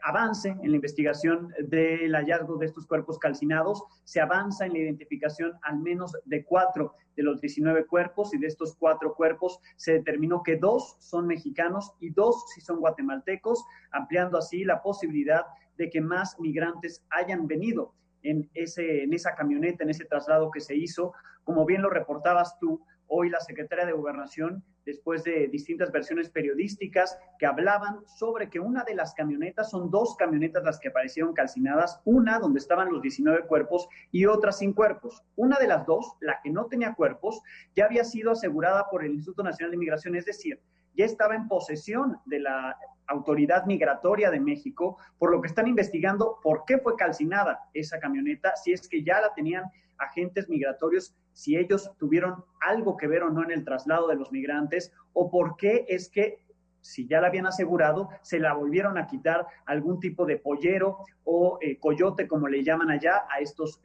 S19: avance en la investigación del hallazgo de estos cuerpos calcinados. Se avanza en la identificación al menos de 4 de los 19 cuerpos, y de estos 4 cuerpos se determinó que 2 son mexicanos y 2 sí son guatemaltecos, ampliando así la posibilidad de que más migrantes hayan venido en esa camioneta, en ese traslado que se hizo. Como bien lo reportabas tú, hoy la secretaria de Gobernación, después de distintas versiones periodísticas que hablaban sobre que una de las camionetas, son 2 camionetas las que aparecieron calcinadas, una donde estaban los 19 cuerpos y otra sin cuerpos. Una de las 2, la que no tenía cuerpos, ya había sido asegurada por el Instituto Nacional de Migración, es decir, ya estaba en posesión de la Autoridad Migratoria de México, por lo que están investigando por qué fue calcinada esa camioneta, si es que ya la tenían agentes migratorios, si ellos tuvieron algo que ver o no en el traslado de los migrantes, o por qué es que, si ya la habían asegurado, se la volvieron a quitar algún tipo de pollero o coyote, como le llaman allá, a estos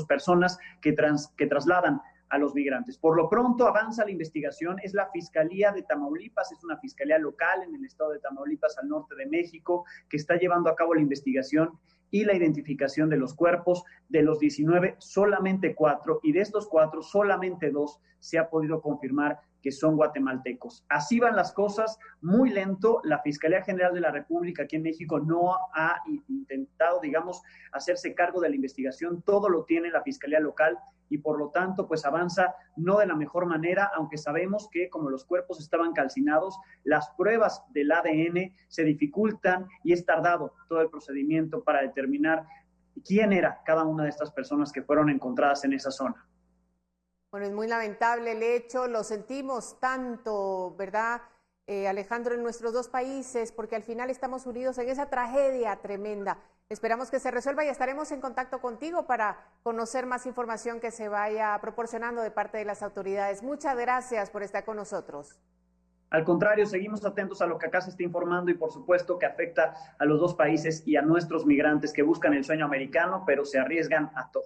S19: personas que trasladan a los migrantes. Por lo pronto avanza la investigación, es la Fiscalía de Tamaulipas, es una fiscalía local en el estado de Tamaulipas, al norte de México, que está llevando a cabo la investigación y la identificación de los cuerpos. De los 19, solamente 4, y de estos 4, solamente 2 se ha podido confirmar que son guatemaltecos. Así van las cosas, muy lento. La Fiscalía General de la República aquí en México no ha intentado, digamos, hacerse cargo de la investigación. Todo lo tiene la Fiscalía local y por lo tanto pues avanza no de la mejor manera, aunque sabemos que como los cuerpos estaban calcinados, las pruebas del ADN se dificultan y es tardado todo el procedimiento para determinar quién era cada una de estas personas que fueron encontradas en esa zona.
S1: Bueno, es muy lamentable el hecho, lo sentimos tanto, ¿verdad, Alejandro, en nuestros 2 países, porque al final estamos unidos en esa tragedia tremenda. Esperamos que se resuelva y estaremos en contacto contigo para conocer más información que se vaya proporcionando de parte de las autoridades. Muchas gracias por estar con nosotros.
S19: Al contrario, seguimos atentos a lo que acá se está informando y por supuesto que afecta a los 2 países y a nuestros migrantes que buscan el sueño americano, pero se arriesgan a todo.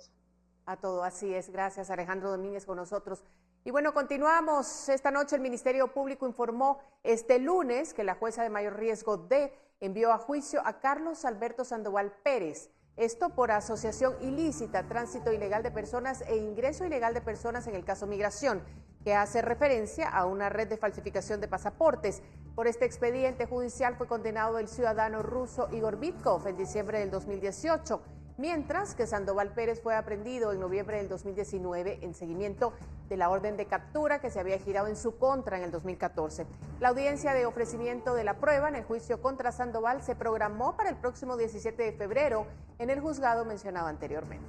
S1: A todo, así es. Gracias, Alejandro Domínguez, con nosotros. Y bueno, continuamos. Esta noche el Ministerio Público informó este lunes que la jueza de mayor riesgo D envió a juicio a Carlos Alberto Sandoval Pérez. Esto por asociación ilícita, tránsito ilegal de personas e ingreso ilegal de personas en el caso migración, que hace referencia a una red de falsificación de pasaportes. Por este expediente judicial fue condenado el ciudadano ruso Igor Vitkov en diciembre del 2018, mientras que Sandoval Pérez fue aprehendido en noviembre del 2019 en seguimiento de la orden de captura que se había girado en su contra en el 2014. La audiencia de ofrecimiento de la prueba en el juicio contra Sandoval se programó para el próximo 17 de febrero en el juzgado mencionado anteriormente.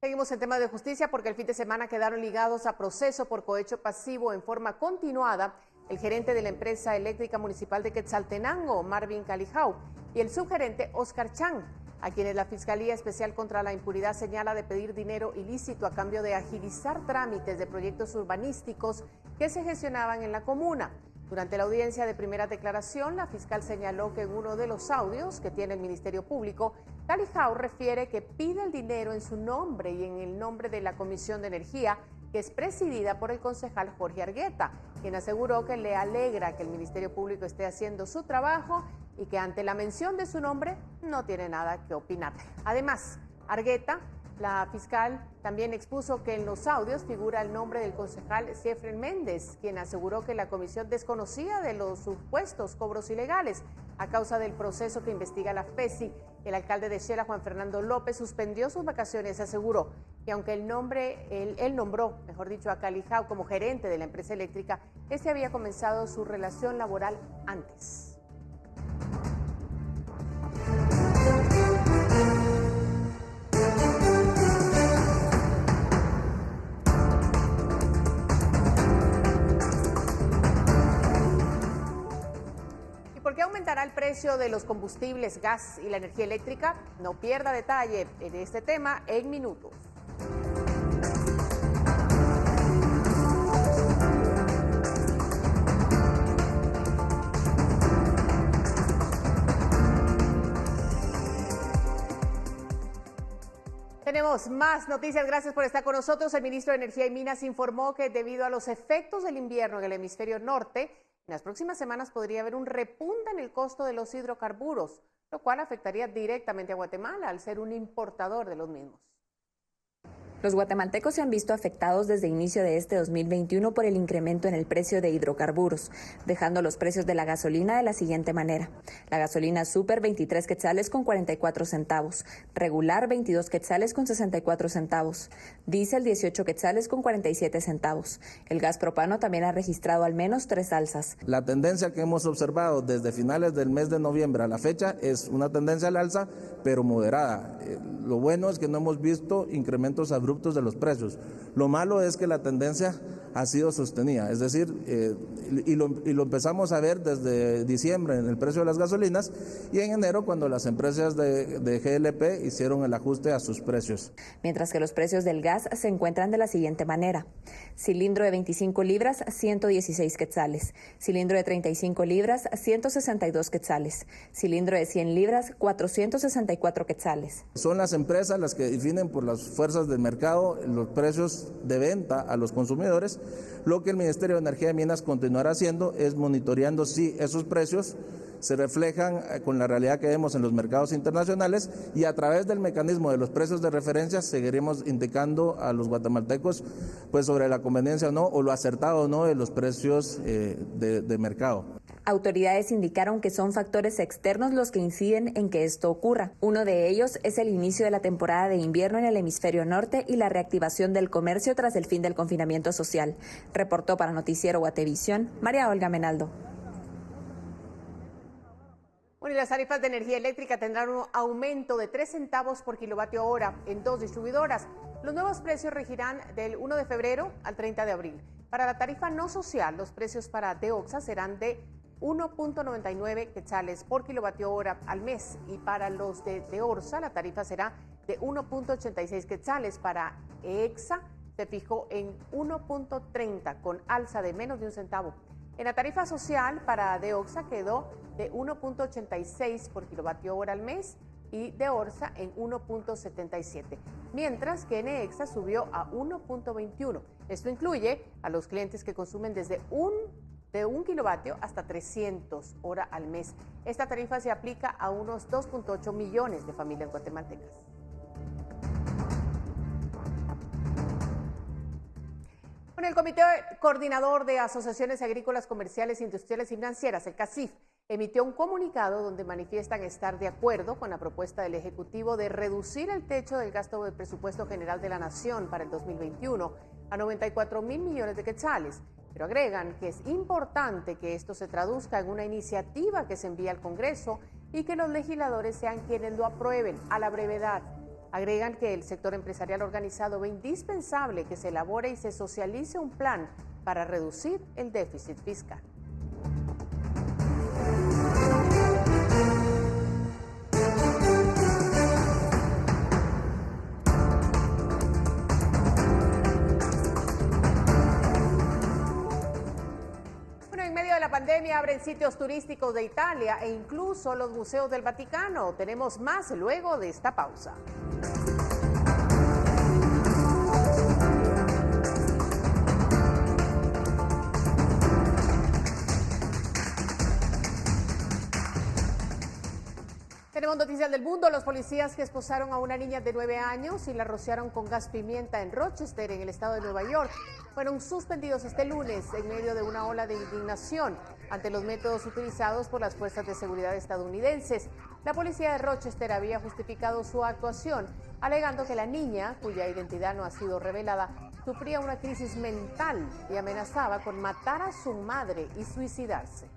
S1: Seguimos en temas de justicia porque el fin de semana quedaron ligados a proceso por cohecho pasivo en forma continuada el gerente de la empresa eléctrica municipal de Quetzaltenango, Marvin Calijao, y el subgerente Oscar Chang, a quienes la Fiscalía Especial contra la Impunidad señala de pedir dinero ilícito a cambio de agilizar trámites de proyectos urbanísticos que se gestionaban en la comuna. Durante la audiencia de primera declaración, la fiscal señaló que en uno de los audios que tiene el Ministerio Público, Calijao refiere que pide el dinero en su nombre y en el nombre de la Comisión de Energía, que es presidida por el concejal Jorge Argueta, quien aseguró que le alegra que el Ministerio Público esté haciendo su trabajo y que ante la mención de su nombre no tiene nada que opinar. Además, Argueta, la fiscal, también expuso que en los audios figura el nombre del concejal Siefren Méndez, quien aseguró que la comisión desconocía de los supuestos cobros ilegales. A causa del proceso que investiga la FESI, el alcalde de Xela, Juan Fernando López, suspendió sus vacaciones. Aseguró que aunque él nombró, a Calijao como gerente de la empresa eléctrica, este había comenzado su relación laboral antes. ¿Por qué aumentará el precio de los combustibles, gas y la energía eléctrica? No pierda detalle en este tema en minutos. Tenemos más noticias, gracias por estar con nosotros. El ministro de Energía y Minas informó que debido a los efectos del invierno en el hemisferio norte, en las próximas semanas podría haber un repunte en el costo de los hidrocarburos, lo cual afectaría directamente a Guatemala al ser un importador de los mismos.
S20: Los guatemaltecos se han visto afectados desde inicio de este 2021 por el incremento en el precio de hidrocarburos, dejando los precios de la gasolina de la siguiente manera. La gasolina super 23 quetzales con 44 centavos, regular 22 quetzales con 64 centavos, diésel 18 quetzales con 47 centavos. El gas propano también ha registrado al menos 3 alzas.
S21: La tendencia que hemos observado desde finales del mes de noviembre a la fecha es una tendencia al alza, pero moderada. Lo bueno es que no hemos visto incrementos abruptos de los precios. Lo malo es que la tendencia ha sido sostenida, es decir, y lo empezamos a ver desde diciembre en el precio de las gasolinas y en enero cuando las empresas de GLP hicieron el ajuste a sus precios.
S20: Mientras que los precios del gas se encuentran de la siguiente manera: cilindro de 25 libras, 116 quetzales, cilindro de 35 libras, 162 quetzales, cilindro de 100 libras, 464 quetzales.
S21: Son las empresas las que definen por las fuerzas del mercado los precios de venta a los consumidores. Lo que el Ministerio de Energía y Minas continuará haciendo es monitoreando si esos precios se reflejan con la realidad que vemos en los mercados internacionales, y a través del mecanismo de los precios de referencia seguiremos indicando a los guatemaltecos pues sobre la conveniencia o no, o lo acertado o no de los precios de mercado.
S20: Autoridades indicaron que son factores externos los que inciden en que esto ocurra. Uno de ellos es el inicio de la temporada de invierno en el hemisferio norte y la reactivación del comercio tras el fin del confinamiento social. Reportó para Noticiero Guatevisión, María Olga Menaldo.
S1: Bueno, y las tarifas de energía eléctrica tendrán un aumento de 3 centavos por kilovatio hora en 2 distribuidoras. Los nuevos precios regirán del 1 de febrero al 30 de abril. Para la tarifa no social, los precios para DEOXA serán de 1.99 quetzales por kilovatio hora al mes, y para los de Orsa la tarifa será de 1.86 quetzales. Para EXA se fijó en 1.30 con alza de menos de un centavo. En la tarifa social para DEOXA quedó de 1.86 por kilovatio hora al mes, y de Orsa en 1.77, mientras que Enexa subió a 1.21. Esto incluye a los clientes que consumen de 1 kilovatio hasta 300 horas al mes. Esta tarifa se aplica a unos 2.8 millones de familias guatemaltecas. Bueno, el Comité Coordinador de Asociaciones Agrícolas, Comerciales, Industriales y Financieras, el CACIF, emitió un comunicado donde manifiestan estar de acuerdo con la propuesta del Ejecutivo de reducir el techo del gasto del presupuesto general de la Nación para el 2021 a 94.000 millones de quetzales, pero agregan que es importante que esto se traduzca en una iniciativa que se envíe al Congreso y que los legisladores sean quienes lo aprueben a la brevedad. Agregan que el sector empresarial organizado ve indispensable que se elabore y se socialice un plan para reducir el déficit fiscal. La pandemia abren sitios turísticos de Italia e incluso los museos del Vaticano. Tenemos más luego de esta pausa. Tenemos noticias del mundo. Los policías que esposaron a una niña de 9 años y la rociaron con gas pimienta en Rochester, en el estado de Nueva York, fueron suspendidos este lunes en medio de una ola de indignación ante los métodos utilizados por las fuerzas de seguridad estadounidenses. La policía de Rochester había justificado su actuación, alegando que la niña, cuya identidad no ha sido revelada, sufría una crisis mental y amenazaba con matar a su madre y suicidarse.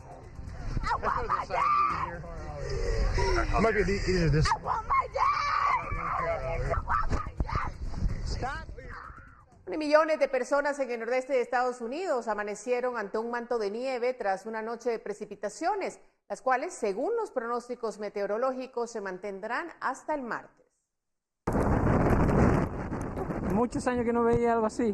S1: Millones de personas en el nordeste de Estados Unidos amanecieron ante un manto de nieve tras una noche de precipitaciones, las cuales, según los pronósticos meteorológicos, se mantendrán hasta el martes.
S4: Muchos años que no veía algo así.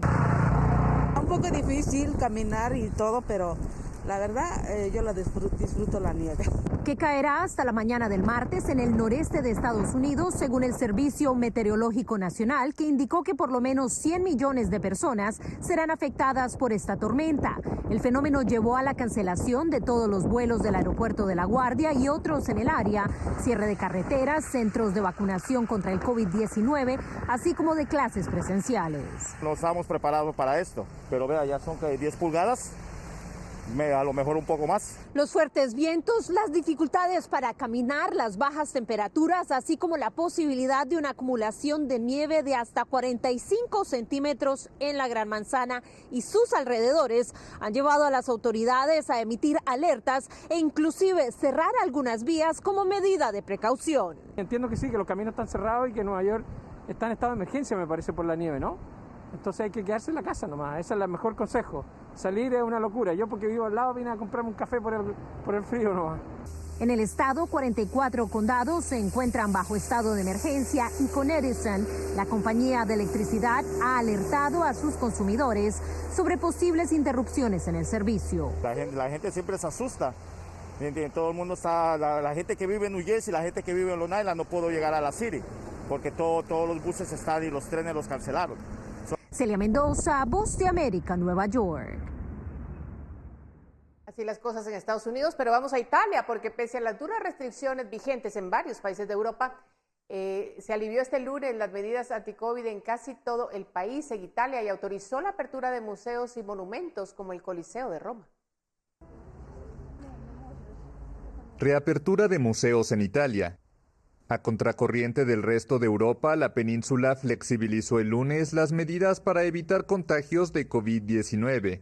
S22: Un poco difícil caminar y todo, pero la verdad yo la disfruto la nieve.
S2: Que caerá hasta la mañana del martes en el noreste de Estados Unidos, según el Servicio Meteorológico Nacional, que indicó que por lo menos 100 millones de personas serán afectadas por esta tormenta. El fenómeno llevó a la cancelación de todos los vuelos del aeropuerto de La Guardia y otros en el área, cierre de carreteras, centros de vacunación contra el COVID-19, así como de clases presenciales.
S23: No estábamos preparados para esto, pero vea, ya son 10 pulgadas. A lo mejor un poco más.
S2: Los fuertes vientos, las dificultades para caminar, las bajas temperaturas, así como la posibilidad de una acumulación de nieve de hasta 45 centímetros en la Gran Manzana y sus alrededores han llevado a las autoridades a emitir alertas e inclusive cerrar algunas vías como medida de precaución.
S4: Entiendo que sí, que los caminos están cerrados y que Nueva York está en estado de emergencia, me parece, por la nieve, ¿no? Entonces hay que quedarse en la casa nomás, ese es el mejor consejo. Salir es una locura, yo porque vivo al lado vine a comprarme un café por el frío nomás.
S2: En el estado, 44 condados se encuentran bajo estado de emergencia y con Edison, la compañía de electricidad ha alertado a sus consumidores sobre posibles interrupciones en el servicio.
S23: La gente siempre se asusta. Todo el mundo está, la gente que vive en New Jersey, la gente que vive en Long Island no pudo llegar a la City porque todos los buses están y los trenes los cancelaron.
S2: Celia Mendoza, Voz de América, Nueva York.
S1: Así las cosas en Estados Unidos, pero vamos a Italia porque pese a las duras restricciones vigentes en varios países de Europa, se alivió este lunes las medidas anti-COVID en casi todo el país en Italia y autorizó la apertura de museos y monumentos como el Coliseo de Roma.
S24: Reapertura de museos en Italia. A contracorriente del resto de Europa, la península flexibilizó el lunes las medidas para evitar contagios de COVID-19.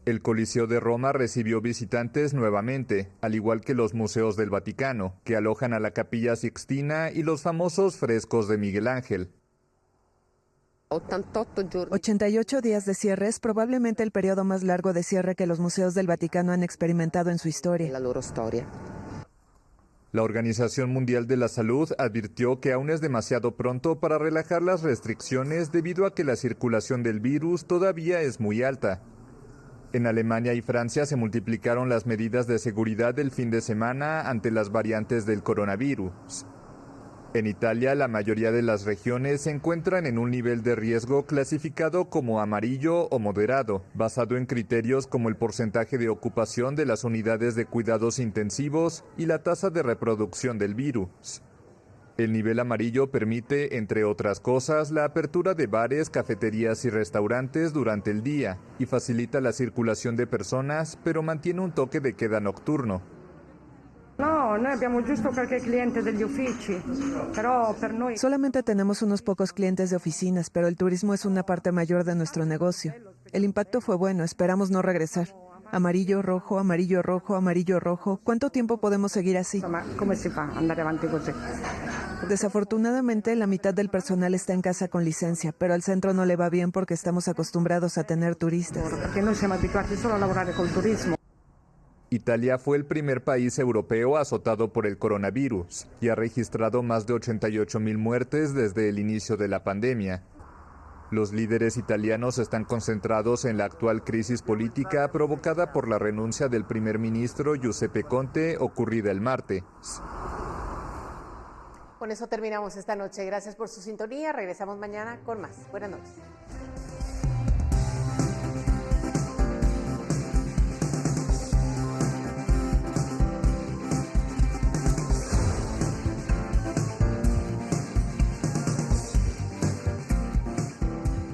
S24: El Coliseo de Roma recibió visitantes nuevamente, al igual que los museos del Vaticano, que alojan a la Capilla Sixtina y los famosos frescos de Miguel Ángel.
S25: 88 días de cierre es probablemente el periodo más largo de cierre que los museos del Vaticano han experimentado en su historia.
S24: La Organización Mundial de la Salud advirtió que aún es demasiado pronto para relajar las restricciones debido a que la circulación del virus todavía es muy alta. En Alemania y Francia se multiplicaron las medidas de seguridad del fin de semana ante las variantes del coronavirus. En Italia, la mayoría de las regiones se encuentran en un nivel de riesgo clasificado como amarillo o moderado, basado en criterios como el porcentaje de ocupación de las unidades de cuidados intensivos y la tasa de reproducción del virus. El nivel amarillo permite, entre otras cosas, la apertura de bares, cafeterías y restaurantes durante el día y facilita la circulación de personas, pero mantiene un toque de queda nocturno.
S25: Solamente tenemos unos pocos clientes de oficinas, pero el turismo es una parte mayor de nuestro negocio. El impacto fue bueno, esperamos no regresar. Amarillo, rojo, amarillo, rojo, amarillo, rojo. ¿Cuánto tiempo podemos seguir así? Desafortunadamente, la mitad del personal está en casa con licencia, pero al centro no le va bien porque estamos acostumbrados a tener turistas.
S24: Italia fue el primer país europeo azotado por el coronavirus y ha registrado más de 88.000 muertes desde el inicio de la pandemia. Los líderes italianos están concentrados en la actual crisis política provocada por la renuncia del primer ministro Giuseppe Conte ocurrida el martes.
S1: Con eso terminamos esta noche. Gracias por su sintonía. Regresamos mañana con más. Buenas noches.